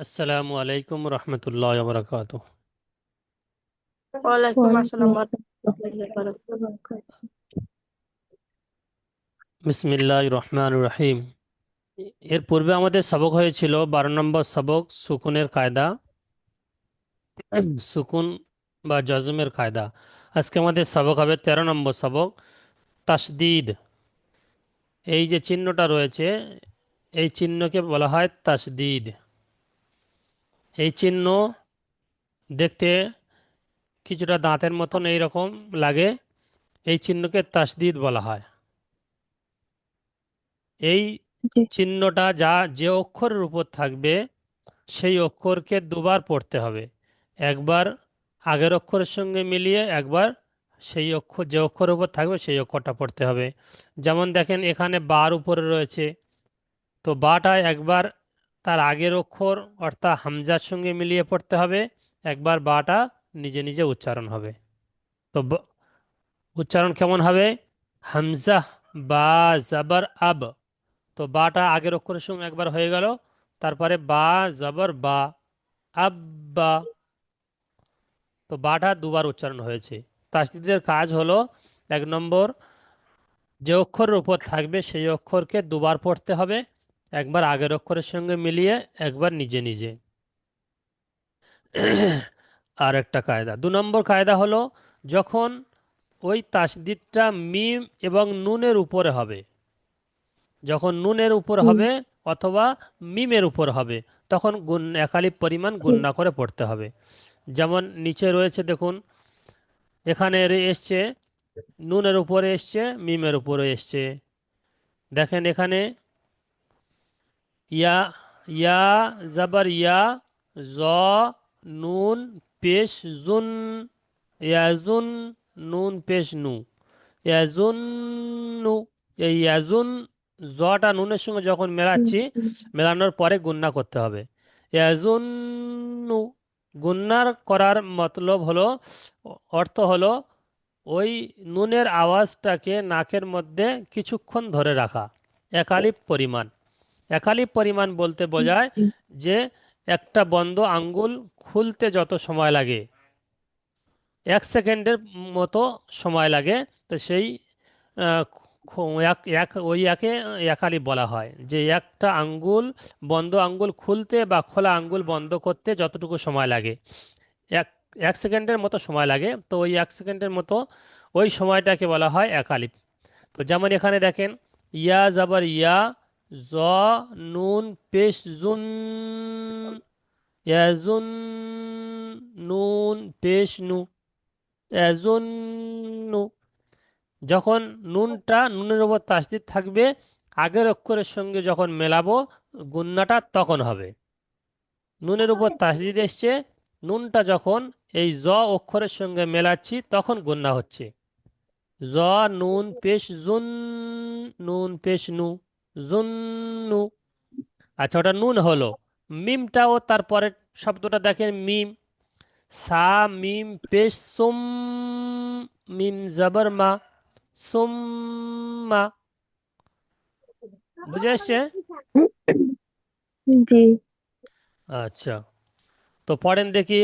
আসসালামু আলাইকুম রহমতুল্লাহ বারাকাতুহ। ওয়ালাইকুম ওয়ালাইকুম আসসালাম ওয়া আসসালাম রাহমাতুল্লাহি ওয়া বারাকাতুহু। ওয়া বারাকাতুহু। বিসমিল্লাহ রহমান রহিম। এর পূর্বে আমাদের সবক হয়েছিল 12 নম্বর সবক সুকুনের কায়দা, সুকুন বা জজমের কায়দা। আজকে আমাদের সবক হবে 13 নম্বর সবক তাসদিদ। এই যে চিহ্নটা রয়েছে, এই চিহ্নকে বলা হয় তাসদিদ। এই চিহ্ন দেখতে কিছুটা দাঁতের মতন এইরকম লাগে, এই চিহ্নকে তাসদিদ বলা হয়। এই জি চিহ্নটা যে অক্ষরের উপর থাকবে সেই অক্ষরকে দুবার পড়তে হবে। একবার আগের অক্ষরের সঙ্গে মিলিয়ে, একবার সেই অক্ষর যে অক্ষরের উপর থাকবে সেই অক্ষরটা পড়তে হবে। যেমন দেখেন এখানে বার উপরে রয়েছে, তো বাটা একবার তার আগের অক্ষর অর্থাৎ হামজার সঙ্গে মিলিয়ে পড়তে হবে, একবার বাটা নিজে নিজে উচ্চারণ হবে। তো উচ্চারণ কেমন হবে? হামজা বা জাবার আব। তো বাটা আগের অক্ষরের সঙ্গে একবার হয়ে গেল, তারপরে বা জবর বা, আব্বা। তো বাটা দুবার উচ্চারণ হয়েছে। তাসদিদের কাজ হলো, 1 নম্বর, যে অক্ষরের উপর থাকবে সেই অক্ষরকে দুবার পড়তে হবে, একবার আগের অক্ষরের সঙ্গে মিলিয়ে, একবার নিজে নিজে। আর একটা কায়দা, 2 নম্বর কায়দা হলো, যখন ওই তাসদিদটা মিম এবং নুনের উপরে হবে, যখন নুনের উপর হুম হবে অথবা মিমের উপর হবে, তখন একালিপ পরিমাণ হুম গুণনা করে পড়তে হবে। যেমন নিচে রয়েছে দেখুন, এখানে এসছে নুনের উপরে, এসছে মিমের উপরে এসছে। দেখেন এখানে ইয়া, ইয়া জাবার ইয়া, জ, নুন পেশ জুন, ইয়াজুন, নুন পেশ নু, ইয়াজুন্নু। এই ইয়াজুন, জটা নুনের সঙ্গে যখন হুম মেলাচ্ছি, হুম মেলানোর পরে গুণনা করতে হবে। ইয়াজুন্নু। গুণনার করার মতলব হলো, অর্থ হলো, ওই নুনের আওয়াজটাকে নাকের মধ্যে কিছুক্ষণ ধরে রাখা। একালিপ পরিমাণ, একালিপ পরিমাণ বলতে বোঝায় জি যে একটা বন্ধ আঙ্গুল খুলতে যত সময় লাগে, 1 সেকেন্ডের মতো সময় লাগে। তো সেই আহ, ওই একে একালি বলা হয়, যে একটা আঙ্গুল, বন্ধ আঙ্গুল খুলতে বা খোলা আঙ্গুল বন্ধ করতে যতটুকু সময় লাগে, এক 1 সেকেন্ডের মতো সময় লাগে। তো ওই 1 সেকেন্ডের মতো ওই সময়টাকে বলা হয় একালিপ। তো যেমন এখানে দেখেন, ইয়া জাবার ইয়া, জ, নুন পেশ জুন, ইয়াজুন, নুন পেশ নু, ইয়াজুন্নু। যখন নুনের উপর তাসদিদ থাকবে, আগের অক্ষরের সঙ্গে যখন মেলাবো গুন্নাটা তখন হবে। নুনের উপর তাসদিদ এসছে, নুনটা যখন এই জ অক্ষরের সঙ্গে মেলাচ্ছি তখন গুন্না হচ্ছে। জ, নুন পেশ জুন, নুন পেশ নু, জুন্নু। আচ্ছা, ওটা নুন হলো। মিমটাও তারপরে শব্দটা দেখেন, মিম, সা, মিম পেশ সুম, মিম জবর মা, সুম্মা। বুঝে আসছে? জি আচ্ছা, তো পড়েন দেখি,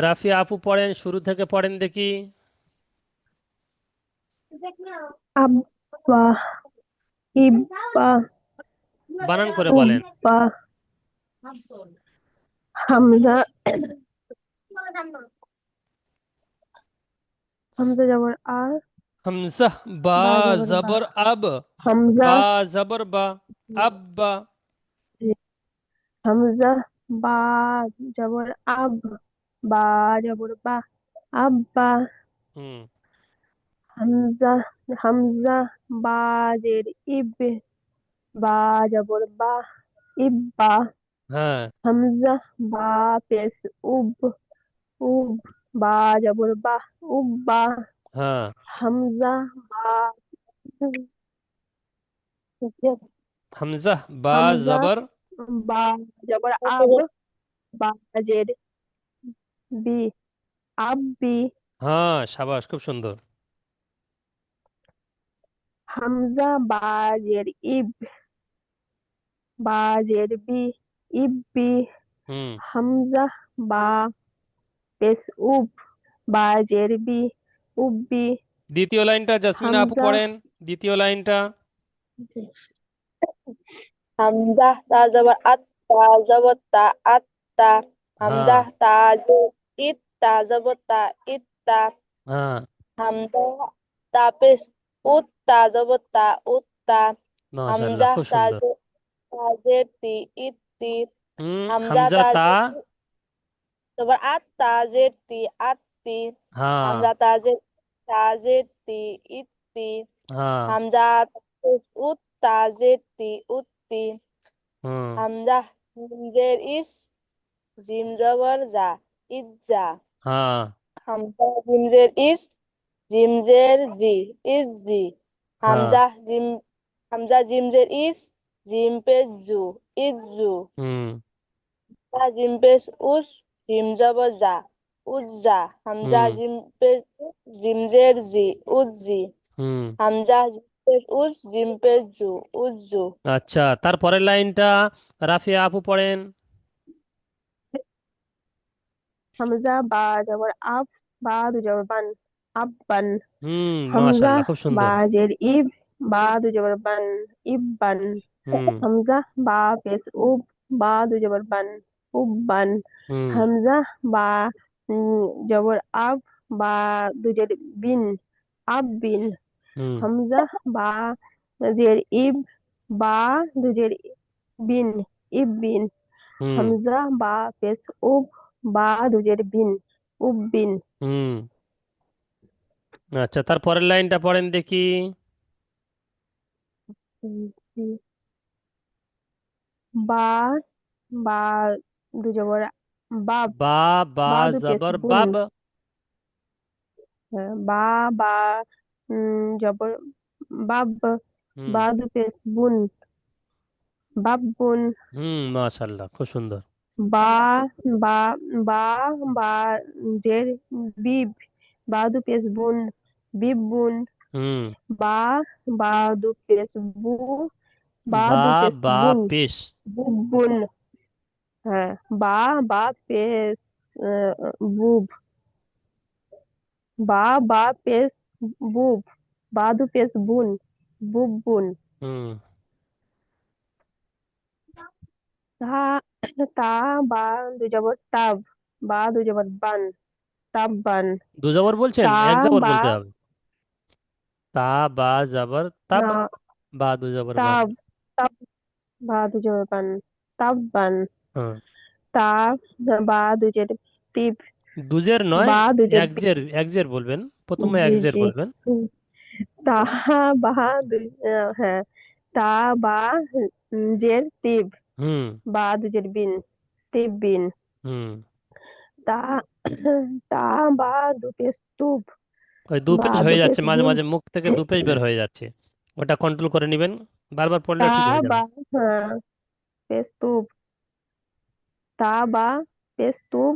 রাফি আপু পড়েন, শুরু থেকে পড়েন দেখি। আব্বা ইব্বা বানান করে বলেন। উব্বা হামজা হামজা জবর আর হামজা বা বা জবর বা জবর আব, হামজা বা জবর বা, আব্বা। হামজা বা জবর আব বা জবর বা আব্বা হুম। হামজা হামজা বা জের ইব বা জবর বা ইব্বা হ্যাঁ। হামজা বা পেশ উব উব বা জবর বা উব্বা হ্যাঁ। হামজা বা হামজা বা হামজা জবর, বা জবর আব বা জের বি আব্বি হ্যাঁ সাবাস, খুব সুন্দর। হামজা বা জের ইব বা জের বি ইব্বি হুম। হামজা বা পেশ উব বা জের বি উব্বি। দ্বিতীয় লাইনটা জাসমিন আপু হামজা পড়েন। দ্বিতীয় লাইনটা। হামজা তা জবর আত তা জবর তা আত্তা। হামজা হ্যাঁ। তা জবর ইত তা জবর তা ইত্তা। হ্যাঁ। হামজা তা পেশ উত তা জবর তা উত্তা। মাশাআল্লাহ, হামজা খুব তা সুন্দর। তা জের তি ইত্তি। হামজা হামজা তা তা। জবর আত তা জের তি আত্তি। হ্যাঁ। হামজা তা জের তা জের তি ইত্তি। হ্যাঁ। হামজা তা পেশ উত তা জের তি উত্তি। হুম। হামজা জিমজের ইস জিম জবর জা ইজ্জা। হ্যাঁ। হামজা জিমজের ইস জিমজের জি ইজ্জি। হ্যাঁ। হামজা জিম হামজা জিমজের ইস জিম পেশ জু ইজ্জু। হুম। হামজা জিম পেশ উস জিম জবর জা উজ্জা। হামজা হুম। জিম পেশ উস জিমজের জি উজ্জি। হুম। হামজা জিম পেশ উস জিম পেশ জু উজ্জু। আচ্ছা, তারপরের লাইনটা রাফিয়া আপু পড়েন। হামজা বা জবর আব বা দু জবর বান আব্বান। হামজা মাশাআল্লাহ, খুব বা সুন্দর। জের ইব বা দু জবর বান ইব্বান। হুম। হামজা বা পেশ উব বা দু জবর বান উব্বান। হুম। হামজা বা জবর আব বা দু জের বিন আব্বিন। হুম। হামজা বা জের ইব বা দু জের বিন ইব্বিন। হুম। হামজা বা পেশ উব বা দু জের বিন উব্বিন। হুম। আচ্ছা, তারপরের লাইনটা পড়েন দেখি। বা বা দু জবর বাব বা বা বা দু পেশ জবর বুন। বাব। হ্যাঁ, বা বা জবর বাব হুম। বা দু পেশ বুন বাব্বুন। মাশাআল্লাহ, খুব সুন্দর। বা বা বা বা জের বিব বা দু পেশ বুন বিব্বুন। হুম। বা বা দু পেশ বু বা বা দু পেশ বা বুন পেশ। বুব্বুন। হ্যাঁ, বা বা পেশ বুব বা পেশ বুব বা দু পেশ বুন বুব্বুন। হুম। তা তা বা দু জবর তাব বা দু জবর বান তাব্বান। দু জবর বলছেন, তা এক জবর বা বলতে হবে। তা বা জবর তাব। না বা দু জবর বান। তাব তাব বা দু জবর বান তাব্বান। হ্যাঁ। তা বা দু জের তিব দুজের নয়, বা দু জের তিব। এক জের বলবেন। প্রথমে জি এক জের জি বলবেন। হুম। তা বা দু হ্যাঁ, তা বা জের তিব হুম। বা দু জের বিন তিব্বিন। হুম। তা তা বা দু পেশ তুব ওই দু বা পেজ দু হয়ে পেশ যাচ্ছে, মাঝে বুন। মাঝে মুখ থেকে দু পেজ বের হয়ে যাচ্ছে। ওটা কন্ট্রোল করে নেবেন। বারবার পড়লে তা ঠিক হয়ে যাবে। বা হ্যাঁ পেশ তুব তা বা পেশ তুব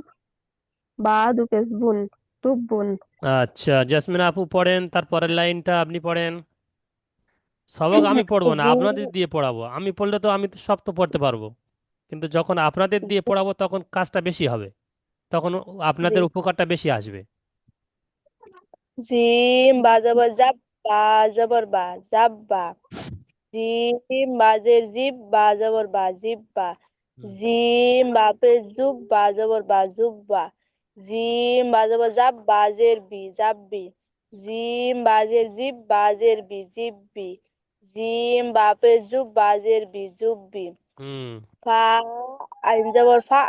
বা দু পেশ বুন তুব্বুন। আচ্ছা, জাসমিন আপু পড়েন, তারপরের লাইনটা আপনি পড়েন। সবক আমি পড়বো না, জি আপনাদের দিয়ে পড়াবো। আমি পড়লে তো আমি তো সব তো পড়তে পারবো, কিন্তু যখন আপনাদের দিয়ে পড়াবো তখন কাজটা বেশি হবে। তখন জি আপনাদের উপকারটা বেশি আসবে। জিম বা জবর জাব বা জবর বা জাব্বা। জিম বাজের জিব বা জবর বা জিব্বা। হুম। জিম বাপের জুব বা জবর বা জুব্বা। জিম বা জবর জাব বাজের বি জাব্বি। জিম বাজের জিব বাজের বি জিব্বি। জিম বাপের জুব বাজের বি জুব্বি। হুম। ফা আইন জবর ফা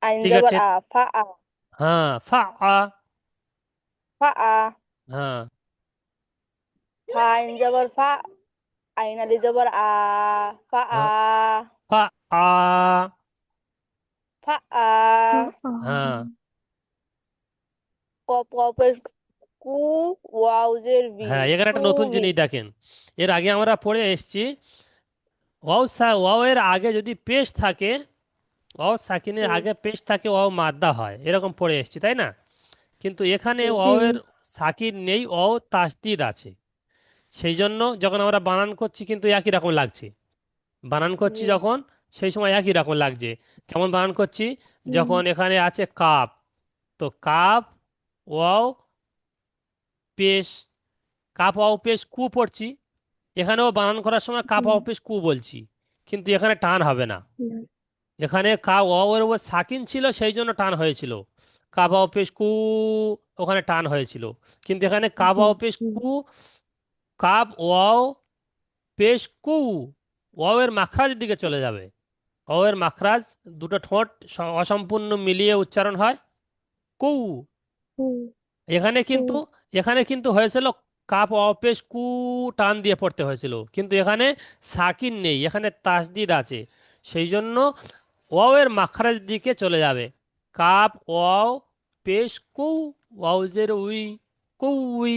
আইন ঠিক জবর আছে। আ ফা আ হ্যাঁ, ফা আ। ফা আ। হ্যাঁ। ফা আইন জবর ফা আইন আলি জবর আ ফা আ হ্যাঁ, ফা আ। ফা আ। হ্যাঁ। কপ কপের কু ওয়াউজের বি হ্যাঁ, এখানে একটা নতুন কুবি। জিনিস দেখেন। এর আগে আমরা পড়ে এসেছি, ওয়াও এর আগে যদি পেশ থাকে, ওয়াও সাকিনের হুম, আগে পেশ থাকে, ওয়াও মাদ্দা হয়, এরকম পড়ে এসেছি তাই না? কিন্তু এখানে হুম, ওয়াও এর সাকিন নেই, ওয়াও তাসদিদ আছে। সেই জন্য যখন আমরা বানান করছি কিন্তু একই রকম লাগছে। বানান করছি জি। যখন সেই সময় একই রকম লাগছে। কেমন বানান করছি? হুম যখন এখানে আছে কাপ, তো কাপ ওয়াও পেশ, কাপ ওয়াও পেশ কু পড়ছি, এখানেও বানান করার সময় কাপ হুম ওয়াও পেশ কু বলছি, কিন্তু এখানে টান হবে না। হুম এখানে কা ওয়াও এর উপর সাকিন ছিল, সেই জন্য টান হয়েছিল। কাপ ওয়াও পেশ কু, ওখানে টান হয়েছিল। কিন্তু এখানে কাপ জি ওয়াও পেশ হুম কু, কাপ ওয়াও পেশ কু, ওয়াও এর মাখরাজের দিকে চলে যাবে। ওয়াও এর মাখরাজ, দুটো ঠোঁট অসম্পূর্ণ মিলিয়ে উচ্চারণ হয় কু। হুম এখানে হুম কিন্তু, এখানে কিন্তু হয়েছিল কাপ অপেশ কু, টান দিয়ে পড়তে হয়েছিল, কিন্তু এখানে সাকিন নেই, এখানে তাসদিদ আছে। সেই জন্য ওয়াও এর মাখরাজ দিকে চলে যাবে। কাপ ওয়াও পেশ কু, ওয়াউজের উই, কু উই।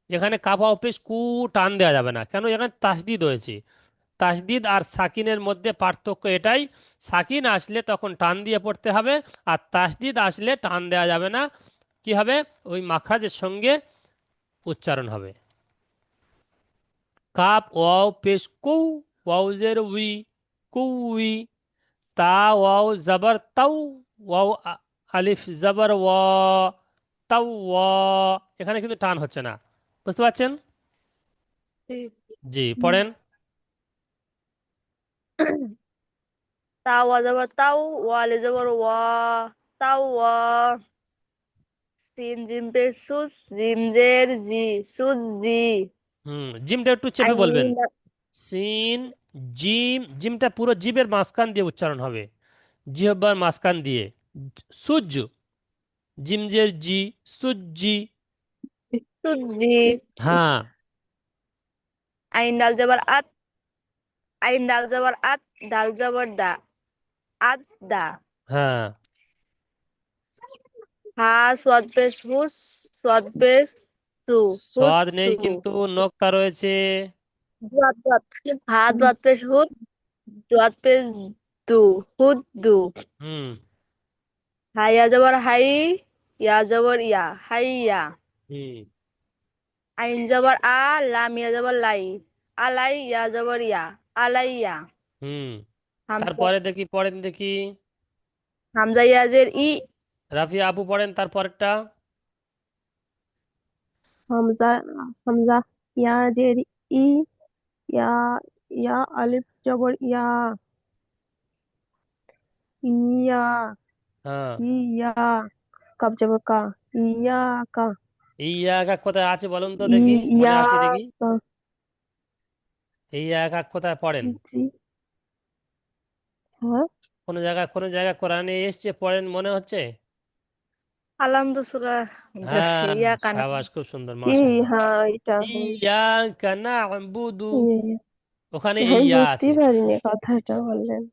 এখানে কাপ ওয়াও পেশ কু টান দেওয়া যাবে না, কেন? এখানে তাসদিদ হয়েছে। তাসদিদ আর সাকিনের মধ্যে পার্থক্য এটাই, সাকিন আসলে তখন টান দিয়ে পড়তে হবে, আর তাসদিদ আসলে টান দেওয়া যাবে না। কি হবে? ওই মাখরাজের সঙ্গে উচ্চারণ হবে। কাপ ওয়াও পেশ কৌ, ওয়াউজের উই, কুই। তা ওয়াও জবর তাও, ওয়াও আলিফ জবর ওয়া, তাও ওয়া। এখানে কিন্তু টান হচ্ছে না, বুঝতে পারছেন? জি, হুম পড়েন। তাও ওয়া যাবার তাও, ওয়ালে যাবার ওয়া, তাও ওয়া। সিন জিম পে সুস, জিম জের জি, সুজ জি। জিমটা একটু চেপে বলবেন। আইন সিন জিম, জিমটা পুরো জিবের মাঝখান দিয়ে উচ্চারণ হবে, জিহ্বার মাঝখান দিয়ে। সূর্য, জিমজের জি, সুজি। সুজ জি। হ্যাঁ। আইন ডাল যাবার আত, আইন ডাল যাবার আত, ডাল যাবার দা, আত দা। হ্যাঁ। হা সোয়াদ পেশ হুস, সোয়াদ পেশ সু, হুত স্বাদ নেই, সু। কিন্তু নক্তা রয়েছে। দোয়াত দোয়াত, হা দোয়াত পেশ হুত, দোয়াত পেশ দু, হুদ দু। হুম। হাইয়া যাবার হাই, ইয়া যাবার ইয়া, হাইয়া। হুম। আইন যাবার আ, লাম ইয়া যাবার লাই, আলাই ইয়া যাবার ইয়া, আলাইয়া। হুম। হামজা, তারপরে দেখি, পড়েন দেখি। হামজা ইয়াজের ই। রাফিয়া আপু পড়েন তারপরেরটা। হামজা হামজা ইয়া জের ই, ইয়া ইয়া আলিফ জবর ইয়া, ইয়া হ্যাঁ। ইয়া কাব জবর কা, ইয়া কা, এই এক এক কোথায় আছে বলুন তো দেখি, মনে ইয়া আছে দেখি। কা। এই এক এক কোথায় পড়েন? জি হ্যাঁ কোন জায়গায় কোরআনে এসছে, পড়েন মনে হচ্ছে? আলহামদুলিল্লাহ ধরছে হ্যাঁ, ইয়া কানা। সাবাস, খুব সুন্দর, কি মাশাআল্লাহ। হ্যাঁ এটা ইয়াকা না'বুদু, ইয়ে, ওখানে আমি ইয়া আছে। বুঝতেই পারিনি কথাটা বললেন।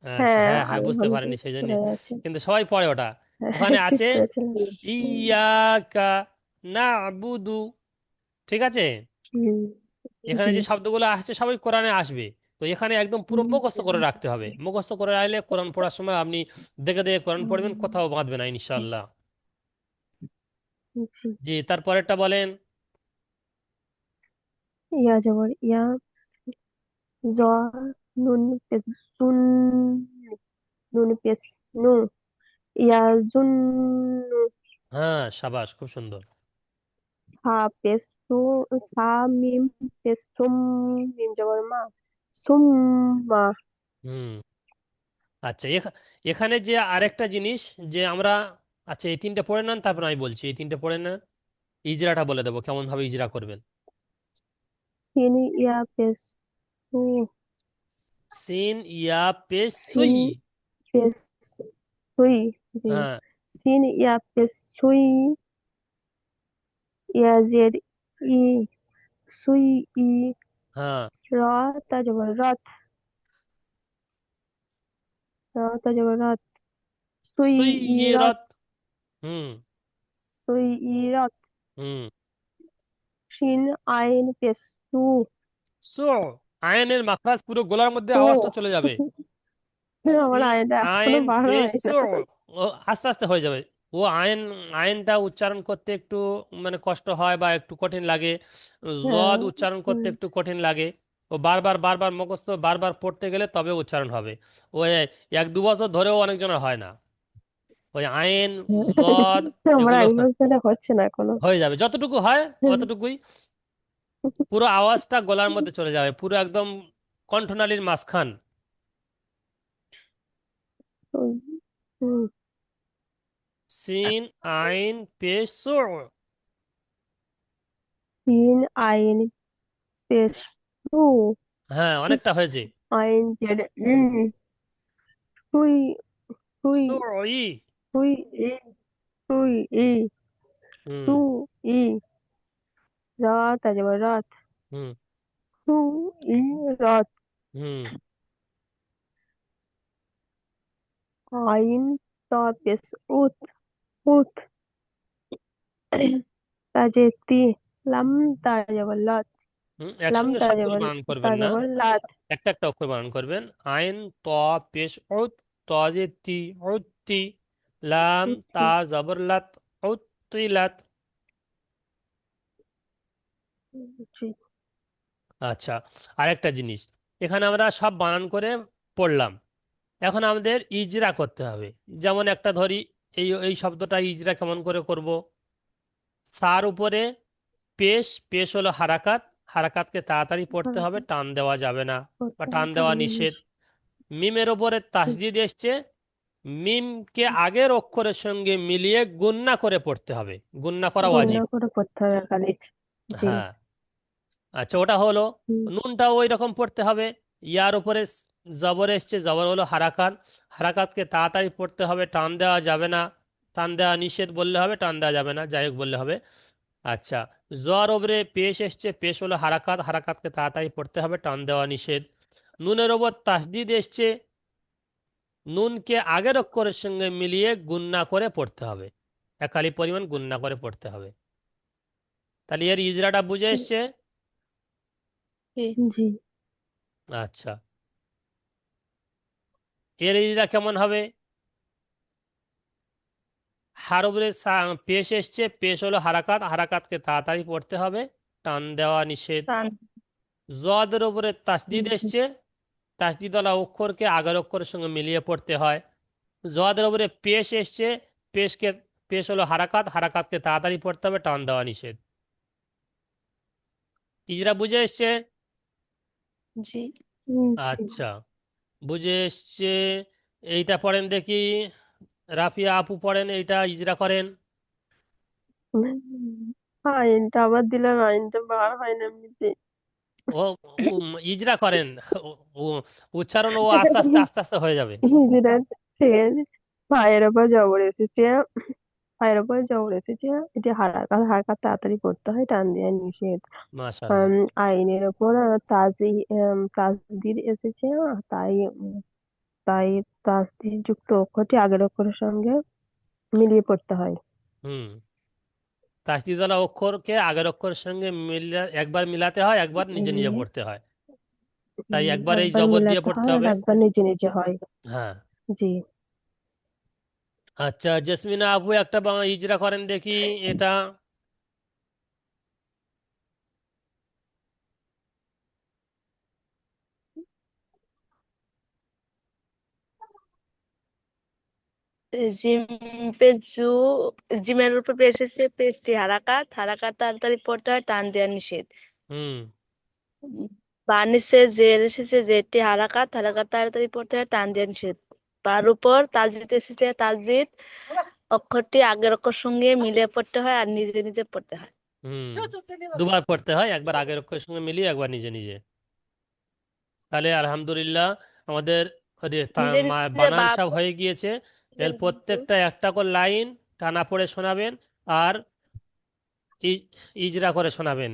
আচ্ছা, হ্যাঁ হ্যাঁ হ্যাঁ, বুঝতে পারেনি সেই জন্য, আলহামদুলিল্লাহ আছে। কিন্তু সবাই পড়ে ওটা। হ্যাঁ ওখানে ঠিক আছে করেছিলেন। হুম ইয়াকা না'বুদু, ঠিক আছে? হুম এখানে জি যে শব্দগুলো আসছে সবই কোরআনে আসবে। তো এখানে একদম পুরো হুম মুখস্থ করে রাখতে হবে, মুখস্থ করে রাখলে কোরআন পড়ার সময় আপনি দেখে দেখে কোরআন পড়বেন, হুম, কোথাও বাঁধবে না ইনশাআল্লাহ। জি জি, তারপরেরটা বলেন। ইয়া জবর ইয়া, জ নুন পেশ সুন, নুন পেশ নু, ইয়া জুন্নু। হ্যাঁ, সাবাস, খুব সুন্দর। সা পেশ সু, সা মিম পেশ সুম, মিম জবর মা, সুম্মা। হুম। আচ্ছা, এখানে যে আরেকটা জিনিস, যে আমরা, আচ্ছা এই তিনটে পড়ে নেন, তারপর আমি বলছি, এই তিনটে পড়ে নেন, ইজরাটা বলে দেবো কেমন ভাবে ইজরা করবেন। সিন ইয়া পেশ সু, সিন ইয়া পেশ সিন সুই। পেশ সুই। জি হ্যাঁ। সিন ইয়া পেশ সুই, ইয়া জের ই, সুই ই। হ্যাঁ। র তা জবর রথ, র তা জবর রথ, সুই ই রথ, সুইয়িরত। হুম। সুই ই রথ। হুম। শিন আইন পেশ সু, সু, আয়নের মাখরাজ পুরো গলার মধ্যে সু। আওয়াজটা চলে যাবে। আমার আয়টা এখনো আইন বার হয় পেশো, না। ও আস্তে আস্তে হয়ে যাবে। ও আইন, আইনটা উচ্চারণ করতে একটু মানে কষ্ট হয় বা একটু কঠিন লাগে। হ্যাঁ জদ উচ্চারণ করতে হুম একটু কঠিন লাগে। ও বারবার বারবার মুখস্থ বারবার পড়তে গেলে তবে উচ্চারণ হবে। ওই 1-2 বছর ধরেও অনেকজনের হয় না। ওই আইন জদ আমরা এগুলো একদম সেটা হচ্ছে না এখনো। হয়ে যাবে, যতটুকু হয় অতটুকুই। পুরো আওয়াজটা গলার মধ্যে চলে যাবে, পুরো একদম কণ্ঠনালীর মাঝখান। হুম, হুম, সিন আইন পেশ সু। তিন আইন পেশ টু হ্যাঁ, অনেকটা হয়েছে। আইন জেড হুই হুই সু ই। হুই ই হুই ই হুম। সু ই রাত আছে রাত হুম। সু ই রাত হুম। আইন তা পেশ উত উত তাজেতি লাম তাজবল্লাত হুম, লাম একসঙ্গে সবগুলো তাজবল বানান করবেন না, তাজবল্লাত একটা একটা অক্ষর বানান করবেন। আইন ত পেশ উত, ত যে তি, উত্তি। লাম তা জবর লাত, উত্তিলাত। জি আচ্ছা, আরেকটা জিনিস, এখানে আমরা সব বানান করে পড়লাম, এখন আমাদের ইজরা করতে হবে। যেমন একটা ধরি, এই এই শব্দটা ইজরা কেমন করে করব? সার উপরে পেশ, পেশ হলো হারাকাত, হারাকাতকে তাড়াতাড়ি পড়তে হবে, টান দেওয়া যাবে না বা টান দেওয়া নিষেধ। মিমের ওপরে তাসদিদ এসছে, মিমকে আগের অক্ষরের সঙ্গে মিলিয়ে গুণনা করে পড়তে হবে, গুণনা করা গণনা ওয়াজিব। করে পড়তে হবে খালি। জি হ্যাঁ, আচ্ছা, ওটা হলো। হুম, নুনটাও ওই রকম পড়তে হবে। ইয়ার উপরে জবর এসছে, জবর হলো হারাকাত, হারাকাতকে তাড়াতাড়ি পড়তে হবে, টান দেওয়া যাবে না, টান দেওয়া নিষেধ বললে হবে, টান দেওয়া যাবে না, যাই হোক বললে হবে। আচ্ছা, জর ওপরে পেশ এসছে, পেশ হলো হারাকাত, হারাকাতকে তাড়াতাড়ি পড়তে হবে, টান দেওয়া নিষেধ। নুনের ওপর তাসদিদ এসছে, নুনকে আগের অক্ষরের সঙ্গে মিলিয়ে গুণনা করে পড়তে হবে, একালি পরিমাণ গুণনা করে পড়তে হবে। তাহলে এর ইজরাটা বুঝে এসছে। জি আচ্ছা, এর ইজরা কেমন হবে? হারবরে পেশ এসছে, পেশ হলো হারাকাত, হারাকাতকে তাড়াতাড়ি পড়তে হবে, টান দেওয়া নিষেধ। টান জদের উপরে তাসদিদ হুম, এসছে, তাসদিদওয়ালা অক্ষরকে আগের অক্ষরের সঙ্গে মিলিয়ে পড়তে হয়। জদের উপরে পেশ এসছে, পেশকে, পেশ হলো হারাকাত, হারাকাতকে তাড়াতাড়ি পড়তে হবে, টান দেওয়া নিষেধ। ইজরা বুঝে এসছে। জি জি আচ্ছা, বুঝে এসছে। এইটা পড়েন দেখি, রাফিয়া আপু পড়েন, এইটা ইজরা করেন। আইনটা আবার দিলাম, আইনটা বার হয় না এমনিতে। ও ইজরা করেন। ও- ও- উচ্চারণ ও আস্তে আস্তে আস্তে আস্তে হয়ে যাবে। যেটা ঠিক আছে, পায়ের ওপর জবর এসেছে, পায়ের ওপর জবর এসেছে, এটি হারাকাত, হারাকাত তাড়াতাড়ি করতে হয়, টান দেওয়া নিষেধ। মাশাআল্লাহ। আইনের ওপর তাসদিদ এসেছে, তাই তাই তাসদিদ যুক্ত অক্ষরটি আগের অক্ষরের সঙ্গে মিলিয়ে পড়তে হয়। হুম, তাসদিদওয়ালা অক্ষরকে আগের অক্ষরের সঙ্গে একবার মিলাতে হয়, একবার নিজে নিজে মিলিয়ে পড়তে হয়। তাই একবার এই একবার জবর দিয়ে মিলাতে পড়তে হয় আর হবে। একবার নিজে নিজে হয়। হ্যাঁ। জি আচ্ছা, জেসমিনা আপু একটা ইজরা করেন দেখি এটা। জিম পেজু, জিমের উপর পেশ এসেছে, পেশটি হারাকাত, হারাকাত তাড়াতাড়ি পড়তে হয়, টান দেওয়া নিষেধ। হুম। বানিসে জের এসেছে, জেরটি হারাকাত, হারাকাত তাড়াতাড়ি পড়তে হয়, টান দেওয়া নিষেধ। তার উপর তাজদিদ এসেছে, তাজদিদ অক্ষরটি আগের অক্ষর সঙ্গে মিলিয়ে পড়তে হয় আর নিজে নিজে পড়তে হয়। হুম, দুবার পড়তে হয়, একবার আগের অক্ষরের সঙ্গে মিলিয়ে, একবার নিজে নিজে। তাহলে আলহামদুলিল্লাহ, আমাদের নিজে নিজে বানান বা সব হয়ে গিয়েছে। এর প্রত্যেকটা একটা করে লাইন টানা পড়ে শোনাবেন, আর ইজরা করে শোনাবেন।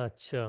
আচ্ছা।